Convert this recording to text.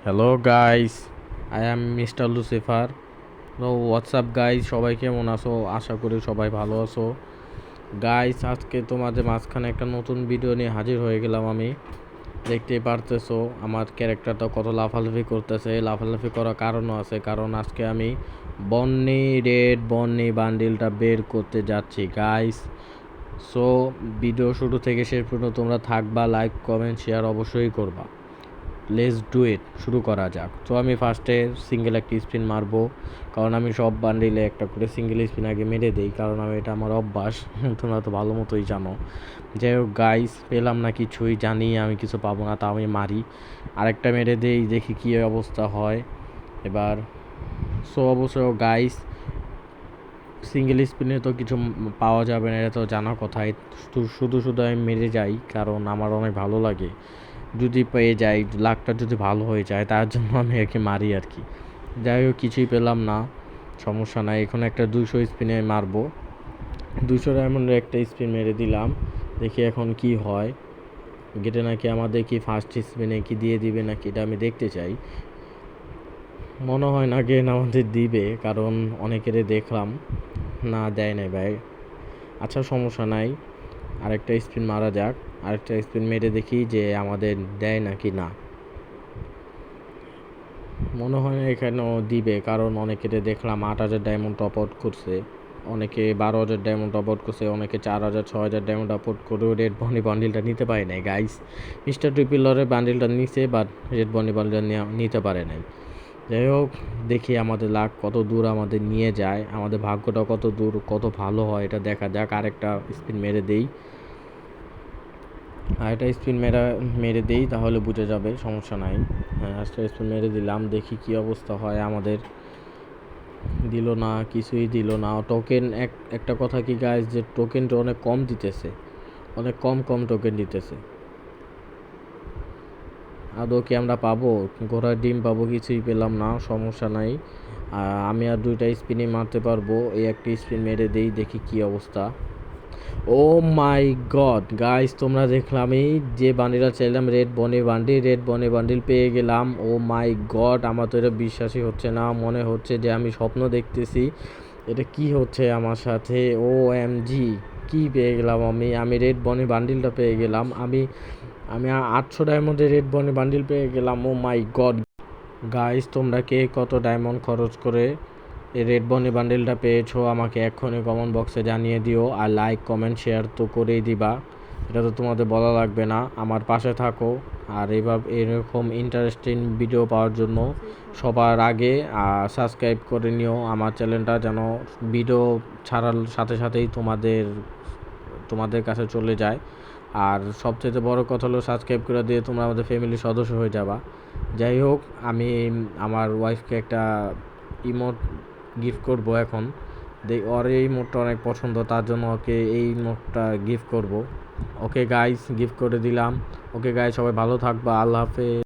Hello guys, I am mister Lucifer. তো WhatsApp guys, সবাই কেমন আছো? আশা করি সবাই ভালো আছো। গাইস, আজকে তোমাদের মাঝখানে একটা নতুন ভিডিও নিয়ে হাজির হয়ে গেলাম আমি। দেখতেই পারতেছো আমার ক্যারেক্টারটা কত লাফালাফি করতেছে। লাফালাফি করার কারণও আছে, কারণ আজকে আমি বন্নি বান্ডিলটা বের করতে যাচ্ছি গাইস। সো ভিডিও শুরু থেকে শেষ পর্যন্ত তোমরা থাকবা, লাইক কমেন্ট শেয়ার অবশ্যই করবা। লেটস ডু ইট, শুরু করা যাক। তো আমি ফার্স্টে সিঙ্গেল একটি স্পিন মারবো, কারণ আমি সব বান্ডিলে একটা করে সিঙ্গেল স্পিন আগে মেরে দিই, কারণ আমি এটা আমার অভ্যাস। তোমরা তো ভালো মতোই জানো। যাই হোক গাইস, পেলাম না কিছুই, জানি আমি কিছু পাবো না, তা আমি মারি। আরেকটা মেরে দেই, দেখি কী অবস্থা হয় এবার। সো অবশ্য গাইস, সিঙ্গেল স্পিনে তো কিছু পাওয়া যাবে না, এটা তো জানা কথাই। শুধু শুধু আমি মেরে যাই, কারণ আমার অনেক ভালো লাগে। যদি পেয়ে যাই, লাকটা যদি ভালো হয়ে যায়, তার জন্য আমি আর কি মারি আর কি। যাই হোক, কিছুই পেলাম না, সমস্যা নাই। এখন একটা 200 স্পিনে মারবো। 200 ডায়মন্ডের একটা স্পিন মেরে দিলাম, দেখি এখন কি হয়। গেটে নাকি আমাদের কি ফার্স্ট স্পিনে কি দিয়ে দিবে নাকি, এটা আমি দেখতে চাই। মনে হয় না গেন আমাদের দিবে, কারণ অনেকেরে দেখলাম না, দেয় নাই ভাই। আচ্ছা, সমস্যা নাই, আরেকটা স্পিন মারা যাক। আরেকটা স্পিন মেরে দেখি যে আমাদের দেয় নাকি না। মনে হয় না এখানেও দিবে, কারণ অনেকের দেখলাম 8,000 ডায়মন্ড টপ আউট করছে, অনেকে 12,000 ডায়মন্ড টপ আউট করছে, অনেকে 4,000 6,000 ডায়মন্ড টপ আউট করেও রেড বনি বান্ডিলটা নিতে পারে নাই গাইস। মিস্টার ট্রিপিলরের বান্ডিলটা নিছে, বাট রেড বনি বান্ডিলটা নিতে পারে নাই। যাই হোক, দেখি আমাদের লাক কত দূর আমাদের নিয়ে যায়, আমাদের ভাগ্যটা কত দূর কত ভালো হয়, এটা দেখা যাক। আরেকটা স্পিন মেরে দেই, আরেকটা স্পিন মেরে দেই, তাহলে বুঝে যাবে, সমস্যা নাই। হ্যাঁ, আরেকটা স্পিন মেরে দিলাম, দেখি কি অবস্থা হয় আমাদের। দিল না, কিছুই দিল না। টোকেন একটা কথা কি গাইস, যে টোকেনটা অনেক কম দিতেছে, অনেক কম টোকেন দিতেছে। আদৌ কি আমরা পাবো ঘোড়ার ডিম পাবো? কিছুই পেলাম না, সমস্যা নাই। আমি আর 2টা স্পিনই মারতে পারবো। এই একটা স্পিন মেরে দেই, দেখি কি অবস্থা। ও মাই গড গাইস, তোমরা দেখলাম এই যে বান্ডিলটা চাইলাম, রেড বনি বান্ডিল পেয়ে গেলাম। ও মাই গড, আমার তো এটা বিশ্বাসই হচ্ছে না, মনে হচ্ছে যে আমি স্বপ্ন দেখতেছি। এটা কি হচ্ছে আমার সাথে? ও এম জি, কী পেয়ে গেলাম আমি রেড বনি বান্ডিলটা পেয়ে গেলাম। আমি আমি 800 ডায়মন্ডের রেড বনি বান্ডিল পেয়ে গেলাম। ও মাই গড গাইস, তোমরা কে কত ডায়মন্ড খরচ করে এই রেড বনি বান্ডেলটা পেয়েছো আমাকে এক্ষুনি কমেন্ট বক্সে জানিয়ে দিও। আর লাইক কমেন্ট শেয়ার তো করেই দিবা, এটা তো তোমাদের বলা লাগবে না। আমার পাশে থাকো, আর এরকম ইন্টারেস্টিং ভিডিও পাওয়ার জন্য সবার আগে সাবস্ক্রাইব করে নিও আমার চ্যানেলটা, যেন ভিডিও ছাড়ার সাথে সাথেই তোমাদের কাছে চলে যায়। আর সবচেয়ে বড় কথা হলো, সাবস্ক্রাইব করে দিয়ে তোমরা আমাদের ফ্যামিলির সদস্য হয়ে যাবা। যাই হোক, আমি আমার ওয়াইফকে একটা ইমোট গিফট করব এখন। ওর এই ইমোটটা অনেক পছন্দ, তার জন্য ওকে এই ইমোটটা গিফট করব। ওকে গাইস, গিফট করে দিলাম। ওকে গাইস, সবাই ভালো থাকবা, আল্লাহ হাফেজ।